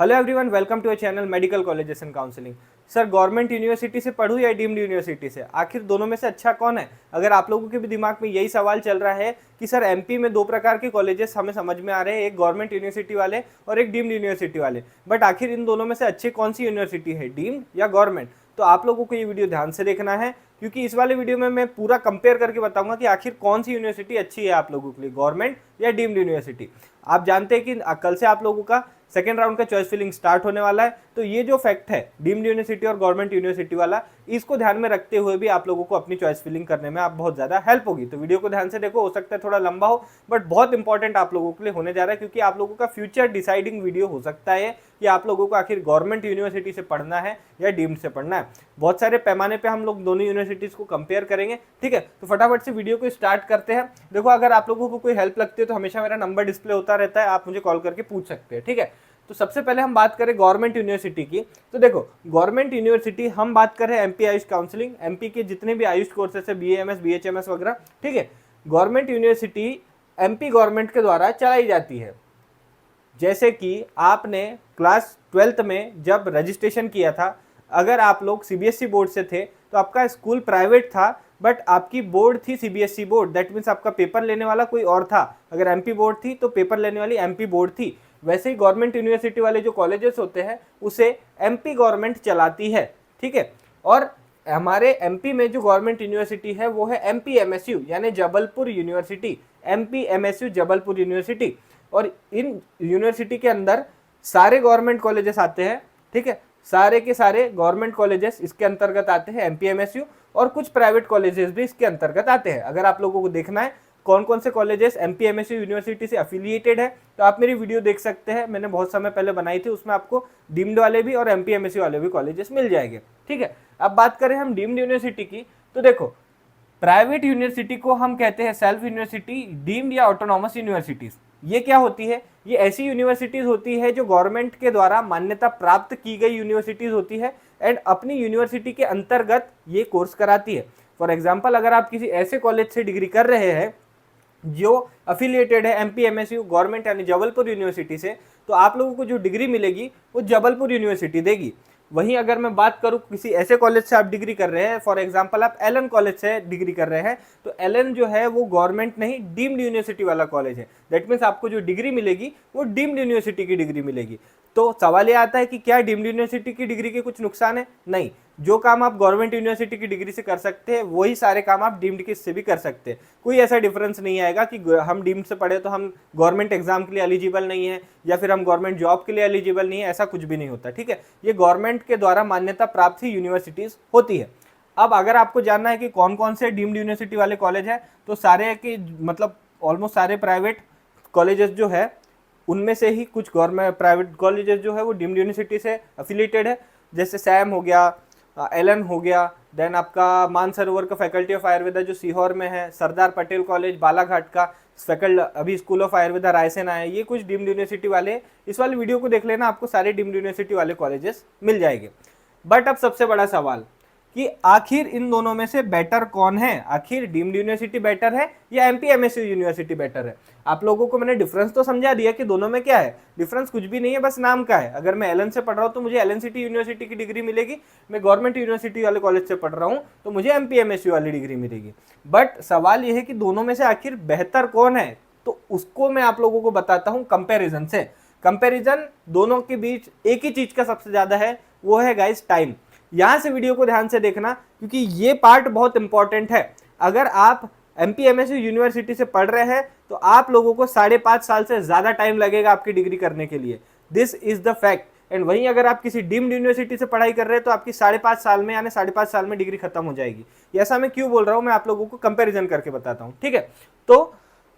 Hello everyone, welcome to a channel medical colleges and counselling. Sir, government university से पढ़ूं या deemed university से, आखिर दोनों में से अच्छा कौन है? अगर आप लोगों के भी दिमाग में यही सवाल चल रहा है कि सर एमपी में दो प्रकार के कॉलेजेस हमें समझ में आ रहे हैं, एक गवर्नमेंट यूनिवर्सिटी वाले और एक डीम्ड यूनिवर्सिटी वाले, बट आखिर इन दोनों में से अच्छी कौन सी यूनिवर्सिटी है, डीम्ड या गवर्नमेंट? तो आप लोगों को ये वीडियो ध्यान से देखना है, क्योंकि इस वाले वीडियो में मैं पूरा कंपेयर करके बताऊंगा कि आखिर कौन सी यूनिवर्सिटी अच्छी है आप लोगों के लिए, गवर्नमेंट या डीम्ड यूनिवर्सिटी। आप जानते हैं कि कल से आप लोगों का सेकेंड राउंड का चॉइस फिलिंग स्टार्ट होने वाला है, तो ये जो फैक्ट है डीम्ड यूनिवर्सिटी और गवर्नमेंट यूनिवर्सिटी वाला, इसको ध्यान में रखते हुए भी आप लोगों को अपनी चॉइस फिलिंग करने में आप बहुत ज्यादा हेल्प होगी। तो वीडियो को ध्यान से देखो, हो सकता है थोड़ा लंबा हो, बट बहुत इंपॉर्टेंट आप लोगों के लिए होने जा रहा है, क्योंकि आप लोगों का फ्यूचर डिसाइडिंग वीडियो हो सकता है कि आप लोगों को आखिर गवर्नमेंट यूनिवर्सिटी से पढ़ना है या डीम्ड से पढ़ना है। बहुत सारे पैमाने पे हम लोग दोनों यूनिवर्सिटीज को कंपेयर करेंगे, ठीक है? तो फटाफट से वीडियो को स्टार्ट करते हैं। देखो, अगर आप लोगों को कोई हेल्प लगती है तो हमेशा मेरा नंबर डिस्प्ले होता रहता है, आप मुझे कॉल करके पूछ सकते हैं, ठीक है? तो सबसे पहले हम बात करें गवर्नमेंट यूनिवर्सिटी की। तो देखो, गवर्नमेंट यूनिवर्सिटी हम बात कर रहे हैं एमपी आयुष काउंसलिंग, एमपी के जितने भी आयुष कोर्सेस है, बीएएमएस बीएचएमएस वगैरह, ठीक है? गवर्नमेंट यूनिवर्सिटी एमपी गवर्नमेंट के द्वारा चलाई जाती है। जैसे कि आपने क्लास 12th में जब रजिस्ट्रेशन किया था, अगर आप लोग सीबीएसई बोर्ड से थे तो आपका स्कूल प्राइवेट था, बट आपकी बोर्ड थी सीबीएसई बोर्ड, दैट मीन्स आपका पेपर लेने वाला कोई और था। अगर एमपी बोर्ड थी तो पेपर लेने वाली एमपी बोर्ड थी। वैसे ही गवर्नमेंट यूनिवर्सिटी वाले जो कॉलेजेस होते हैं उसे एमपी गवर्नमेंट चलाती है, ठीक है? और हमारे एमपी में जो गवर्नमेंट यूनिवर्सिटी है वो है एमपी एमएसयू, यानी Jabalpur university, MP MSU Jabalpur university. और इन यूनिवर्सिटी के अंदर सारे गवर्नमेंट कॉलेजेस आते हैं, ठीक है? सारे के सारे गवर्नमेंट कॉलेजेस इसके अंतर्गत आते हैं, एमपी एमएसयू, और कुछ प्राइवेट कॉलेजेस भी इसके अंतर्गत आते हैं। अगर आप लोगों को देखना है कौन कौन से कॉलेजेस एमपी एमएसयू यूनिवर्सिटी से अफिलिएटेड है, तो आप मेरी वीडियो देख सकते हैं, मैंने बहुत समय पहले बनाई थी, उसमें आपको डीम्ड वाले भी और एमपी एमएसयू वाले भी कॉलेजेस मिल जाएंगे, ठीक है? अब बात करें हम डीम्ड यूनिवर्सिटी की, तो देखो, प्राइवेट यूनिवर्सिटी को हम कहते हैं सेल्फ यूनिवर्सिटी, डीम्ड या ऑटोनॉमस यूनिवर्सिटीज। ये क्या होती है? ये ऐसी यूनिवर्सिटीज होती है जो गवर्नमेंट के द्वारा मान्यता प्राप्त की गई यूनिवर्सिटीज होती है, एंड अपनी यूनिवर्सिटी के अंतर्गत ये कोर्स कराती है। फॉर एग्जाम्पल, अगर आप किसी ऐसे कॉलेज से डिग्री कर रहे हैं जो अफिलिएटेड है एमपी एमएसयू गवर्नमेंट यानी जबलपुर यूनिवर्सिटी से, तो आप लोगों को जो डिग्री मिलेगी वो जबलपुर यूनिवर्सिटी देगी। वहीं अगर मैं बात करूं किसी ऐसे कॉलेज से आप डिग्री कर रहे हैं, फॉर एग्जांपल आप एलन कॉलेज से डिग्री कर रहे हैं, तो एलन जो है वो गवर्नमेंट नहीं, डीम्ड यूनिवर्सिटी वाला कॉलेज है। दैट मीन्स आपको जो डिग्री मिलेगी वो डीम्ड यूनिवर्सिटी की डिग्री मिलेगी। तो सवाल ये आता है कि क्या डीम्ड यूनिवर्सिटी की डिग्री के कुछ नुकसान है? नहीं। जो काम आप गवर्नमेंट यूनिवर्सिटी की डिग्री से कर सकते हैं वही सारे काम आप डीम्ड की से भी कर सकते हैं। कोई ऐसा डिफरेंस नहीं आएगा कि हम डीम्ड से पढ़े तो हम गवर्नमेंट एग्जाम के लिए एलिजिबल नहीं है या फिर हम गवर्नमेंट जॉब के लिए एलिजिबल नहीं है, ऐसा कुछ भी नहीं होता, ठीक है? ये गवर्नमेंट के द्वारा मान्यता प्राप्त ही यूनिवर्सिटीज होती है। अब अगर आपको जानना है कि कौन कौन से डीम्ड यूनिवर्सिटी वाले कॉलेज हैं, तो सारे के मतलब ऑलमोस्ट सारे प्राइवेट कॉलेजेस जो है उनमें से ही कुछ गवर्नमेंट प्राइवेट कॉलेजेस जो है वो डीम्ड यूनिवर्सिटी से अफिलिएटेड है। जैसे सैम हो गया, एलन हो गया, देन आपका मानसरोवर का फैकल्टी ऑफ आयुर्वेदा जो सीहोर में है, सरदार पटेल कॉलेज बालाघाट का फैकल्टी, अभी स्कूल ऑफ आयुर्वेदा रायसेन आया, ये कुछ डीम्ड यूनिवर्सिटी वाले। इस वाले वीडियो को देख लेना, आपको सारे डीम्ड यूनिवर्सिटी वाले कॉलेजेस मिल जाएंगे। बट अब सबसे बड़ा सवाल कि आखिर इन दोनों में से बेटर कौन है? आखिर डीम्ड यूनिवर्सिटी बेटर है या एमपी एमएसयू यूनिवर्सिटी बेटर है? आप लोगों को मैंने डिफरेंस तो समझा दिया कि दोनों में क्या है। डिफरेंस कुछ भी नहीं है, बस नाम का है। अगर मैं एलन से पढ़ रहा हूँ तो मुझे एलन सिटी यूनिवर्सिटी की डिग्री मिलेगी, मैं गवर्नमेंट यूनिवर्सिटी वाले कॉलेज से पढ़ रहा हूँ तो मुझे एमपी एमएसयू वाली डिग्री मिलेगी। बट सवाल यह है कि दोनों में से आखिर बेहतर कौन है, तो उसको मैं आप लोगों को बताता हूँ कंपेरिजन से। कंपेरिजन दोनों के बीच एक ही चीज का सबसे ज्यादा है, वो है गाइस टाइम। यहां से वीडियो को ध्यान से देखना, क्योंकि ये पार्ट बहुत इंपॉर्टेंट है। अगर आप एमपी एमएसयू यूनिवर्सिटी से पढ़ रहे हैं तो आप लोगों को 5.5 साल से ज्यादा टाइम लगेगा आपकी डिग्री करने के लिए। This is the fact. And वहीं अगर आप किसी डीम्ड यूनिवर्सिटी से पढ़ाई कर रहे हैं तो आपकी 5.5 साल में यानी 5.5 साल में डिग्री खत्म हो जाएगी। ऐसा मैं क्यों बोल रहा हूं, मैं आप लोगों को कंपेरिजन करके बताता हूं, ठीक है? तो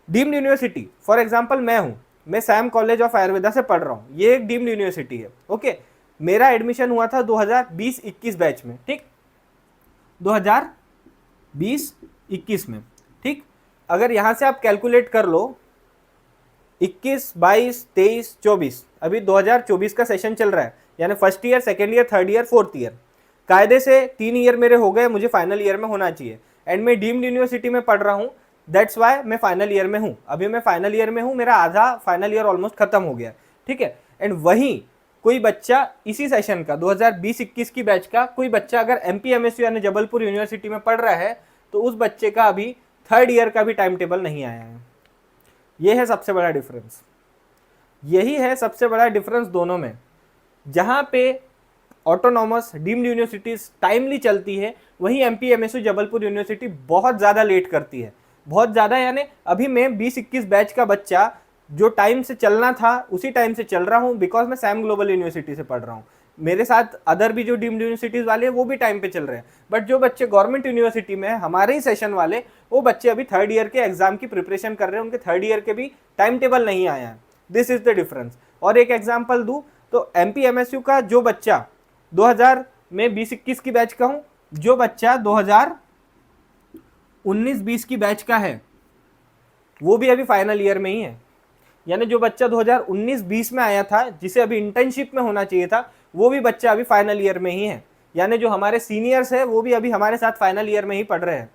डीम्ड यूनिवर्सिटी, फॉर एग्जाम्पल मैं सैम कॉलेज ऑफ आयुर्वेदा से पढ़ रहा हूं, ये एक डीम्ड यूनिवर्सिटी है, ओके? मेरा एडमिशन हुआ था 2020-21 बैच में, ठीक? 2020-21 में, ठीक? अगर यहां से आप कैलकुलेट कर लो 21, 22, 23, 24, अभी 2024 का सेशन चल रहा है, यानी first year, second year, third year, fourth year, कायदे से 3 ईयर मेरे हो गए, मुझे फाइनल ईयर में होना चाहिए। एंड मैं डीम्ड यूनिवर्सिटी में पढ़ रहा हूं, दैट्स वाई मैं फाइनल ईयर में हूं। अभी मैं फाइनल ईयर में हूं, मेरा आधा फाइनल ईयर ऑलमोस्ट खत्म हो गया, ठीक है? एंड वहीं कोई बच्चा इसी सेशन का 2020-21 की बैच का कोई बच्चा अगर एमपीएमएसयू यानी जबलपुर यूनिवर्सिटी में पढ़ रहा है तो उस बच्चे का अभी थर्ड ईयर का भी टाइम टेबल नहीं आया है। यह है सबसे बड़ा डिफरेंस, यही है सबसे बड़ा डिफरेंस दोनों में। जहां पे ऑटोनॉमस डीम्ड यूनिवर्सिटीज टाइमली चलती है, वहीं एमपीएमएसयू जबलपुर यूनिवर्सिटी बहुत ज़्यादा लेट करती है, बहुत ज़्यादा। यानी अभी मैं 20-21 बैच का बच्चा जो टाइम से चलना था उसी टाइम से चल रहा हूँ, बिकॉज मैं सैम ग्लोबल यूनिवर्सिटी से पढ़ रहा हूँ। मेरे साथ अदर भी जो डीम्ड यूनिवर्सिटीज़ वाले हैं वो भी टाइम पे चल रहे हैं, बट जो बच्चे गवर्नमेंट यूनिवर्सिटी में हमारे ही सेशन वाले, वो बच्चे अभी थर्ड ईयर के एग्जाम की प्रिपरेशन कर रहे हैं, उनके थर्ड ईयर के भी टाइम टेबल नहीं आया है। This is the difference. और एक एग्जाम्पल दूँ तो एमपीएमएसयू का जो बच्चा 2000 में 20-21 की बैच का हूँ, जो बच्चा 2019-20 की बैच का है वो भी अभी फाइनल ईयर में ही है। यानी जो बच्चा 2019-20 में आया था, जिसे अभी इंटर्नशिप में होना चाहिए था, वो भी बच्चा अभी फाइनल ईयर में ही है। यानी जो हमारे सीनियर्स है वो भी अभी हमारे साथ फाइनल ईयर में ही पढ़ रहे हैं।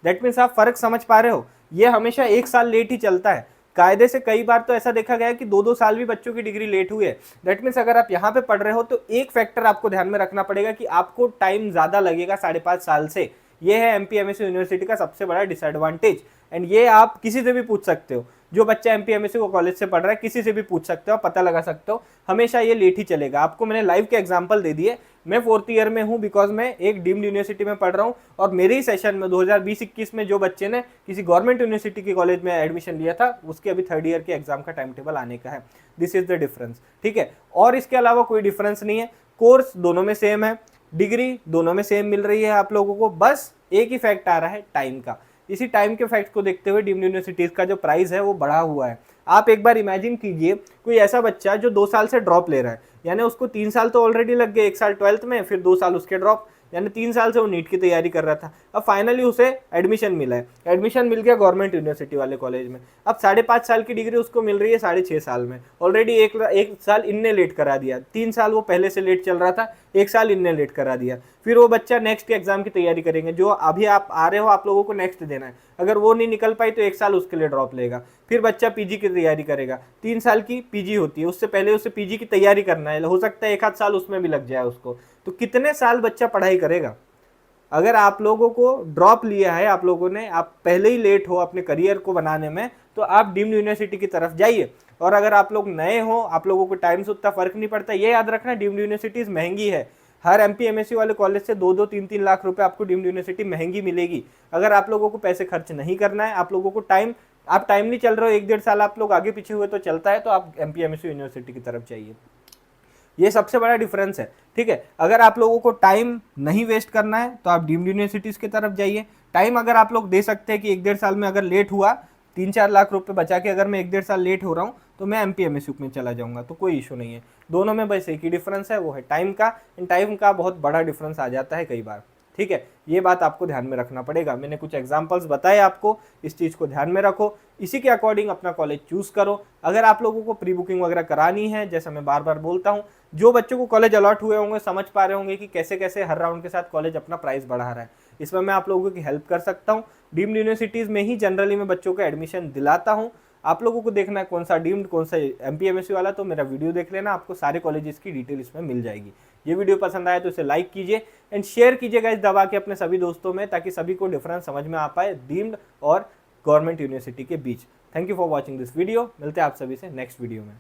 दैट मीन्स आप फर्क समझ पा रहे हो, ये हमेशा एक साल लेट ही चलता है। कायदे से कई बार तो ऐसा देखा गया है कि 2-2 साल भी बच्चों की डिग्री लेट हुई है। दैट मीन्स अगर आप यहाँ पे पढ़ रहे हो तो एक फैक्टर आपको ध्यान में रखना पड़ेगा कि आपको टाइम ज़्यादा लगेगा 5.5 साल से। ये है एमपीएमएसयू यूनिवर्सिटी का सबसे बड़ा डिसएडवांटेज। एंड ये आप किसी से भी पूछ सकते हो, जो बच्चा एमपीएमएसयू को कॉलेज से पढ़ रहा है किसी से भी पूछ सकते हो, पता लगा सकते हो, हमेशा ये लेट ही चलेगा। आपको मैंने लाइव के एग्जांपल दे दिए। मैं 4th ईयर में हूँ बिकॉज मैं एक डीम्ड यूनिवर्सिटी में पढ़ रहा हूँ, और मेरे ही सेशन में 2020-21 में जो बच्चे ने किसी गवर्नमेंट यूनिवर्सिटी के कॉलेज में एडमिशन लिया था उसके अभी थर्ड ईयर के एग्जाम का टाइम टेबल आने का है। दिस इज द डिफरेंस, ठीक है। और इसके अलावा कोई डिफरेंस नहीं है। कोर्स दोनों में सेम है, डिग्री दोनों में सेम मिल रही है आप लोगों को, बस एक ही फैक्ट आ रहा है टाइम का। इसी टाइम के फैक्ट को देखते हुए डीम्ड यूनिवर्सिटीज का जो प्राइस है वो बढ़ा हुआ है। आप एक बार इमेजिन कीजिए, कोई ऐसा बच्चा जो 2 साल से ड्रॉप ले रहा है, यानी उसको 3 साल तो ऑलरेडी लग गए, 1 साल 12th में, फिर 2 साल उसके ड्रॉप, यानी 3 साल से वो नीट की तैयारी कर रहा था। अब फाइनली उसे एडमिशन मिला है, एडमिशन मिल गया गवर्नमेंट यूनिवर्सिटी वाले कॉलेज में। अब 5.5 साल की डिग्री उसको मिल रही है 6.5 साल में। ऑलरेडी एक साल इनने लेट करा दिया, 3 साल वो पहले से लेट चल रहा था, 1 साल इनने लेट करा दिया। फिर वो बच्चा नेक्स्ट एग्जाम की तैयारी करेंगे, जो अभी आप आ रहे हो आप लोगों को नेक्स्ट देना है। अगर वो नहीं निकल पाई तो 1 साल उसके लिए ड्रॉप लेगा। फिर बच्चा पीजी की तैयारी करेगा, 3 साल की पीजी होती है, उससे पहले उसे पीजी की तैयारी करना है, हो सकता है 1 आध साल उसमें भी लग जाए उसको। तो कितने साल बच्चा पढ़ाई करेगा? अगर आप लोगों को ड्रॉप लिया है, आप लोगों ने, आप पहले ही लेट हो अपने करियर को बनाने में, तो आप डीम्ड यूनिवर्सिटी की तरफ जाइए। और अगर आप लोग नए हो, आप लोगों को टाइम से उतना फर्क नहीं पड़ता, ये याद रखना डीम्ड यूनिवर्सिटीज महंगी है। हर एमपीएमएसयू वाले कॉलेज से 2-2, 3-3 लाख रुपए आपको डीम्ड यूनिवर्सिटी महंगी मिलेगी। अगर आप लोगों को पैसे खर्च नहीं करना है, आप लोगों को आप टाइमली चल रहे हो, 1-1.5 साल आप लोग आगे पीछे हुए तो चलता है, तो आप एमपीएमएसयू यूनिवर्सिटी की तरफ जाइए। ये सबसे बड़ा डिफरेंस है, ठीक है। अगर आप लोगों को टाइम नहीं वेस्ट करना है तो आप डीम्ड यूनिवर्सिटीज़ की तरफ जाइए। टाइम अगर आप लोग दे सकते हैं कि 1-1.5 साल में अगर लेट हुआ, 3-4 लाख रुपए बचा के अगर मैं 1-1.5 साल लेट हो रहा हूँ तो मैं एमपीएमएसयू में चला जाऊँगा, तो कोई इशू नहीं है। दोनों में बस एक ही डिफरेंस है, वो है टाइम का। इन टाइम का बहुत बड़ा डिफरेंस आ जाता है कई बार, ठीक है। ये बात आपको ध्यान में रखना पड़ेगा। मैंने कुछ एग्जांपल्स बताए आपको, इस चीज़ को ध्यान में रखो, इसी के अकॉर्डिंग अपना कॉलेज चूज़ करो। अगर आप लोगों को प्री बुकिंग वगैरह करानी है, जैसा मैं बार बार बोलता हूँ, जो बच्चों को कॉलेज अलॉट हुए होंगे समझ पा रहे होंगे कि कैसे कैसे हर राउंड के साथ कॉलेज अपना प्राइस बढ़ा रहा है, इसमें मैं आप लोगों की हेल्प कर सकता हूँ। डीम्ड यूनिवर्सिटीज़ में ही जनरली मैं बच्चों को एडमिशन दिलाता हूँ। आप लोगों को देखना है कौन सा डीम्ड कौन सा एमपीएमएसयू वाला, तो मेरा वीडियो देख लेना, आपको सारे कॉलेजेस की डिटेल इसमें मिल जाएगी। ये वीडियो पसंद आया तो इसे लाइक कीजिए एंड शेयर कीजिएगा इस दबा के अपने सभी दोस्तों में, ताकि सभी को डिफरेंस समझ में आ पाए डीम्ड और गवर्नमेंट यूनिवर्सिटी के बीच। Thank you for watching this video. मिलते हैं आप सभी से नेक्स्ट वीडियो में।